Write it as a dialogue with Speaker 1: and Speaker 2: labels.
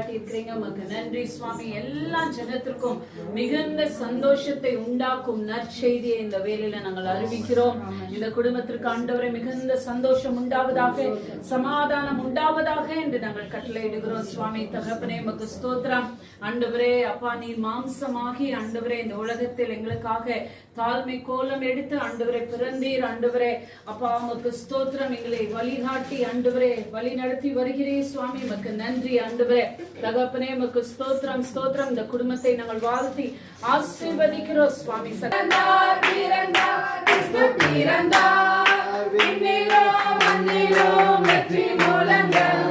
Speaker 1: வழிகாட்டி இருக்கிறீங்க. உமக்கு நன்றி சுவாமி. எல்லா ஜனத்திற்கும் மிகுந்த சந்தோஷத்தை உண்டாக்கும் நற்செய்தியை இந்த வேளையில நாங்கள் அறிவிக்கிறோம். இந்த குடும்பத்திற்கு ஆண்டவரே மிகுந்த சந்தோஷம் உண்டாவதாக, சமாதானம் உண்டாவதாக என்று நாங்கள் கட்டளையிடுகிறோம் சுவாமி. தகப்பனே உமக்கு ஸ்தோத்திரம். ஆண்டவரே அப்பா, நீர் மாம்சமாகி ஆண்டவரே இந்த உலகத்தில் எங்களுக்காக தாழ்மை கோலம் எடுத்து ஆண்டவரை பிறந்தீர். ஆண்டவரே அப்பா உமக்கு ஸ்தோத்திரம். எங்களை வழிகாட்டி ஆண்டவரே வழி நடத்தி வருகிறீர் சுவாமி. உமக்கு நன்றி ஆண்டவரே. தகப்பனே உமக்கு ஸ்தோத்திரம் ஸ்தோத்திரம். இந்த குடும்பத்தை நாங்கள் வாழ்த்தி ஆசீர்வதிக்கிறோம் சுவாமி. வெற்றி மூலங்கள்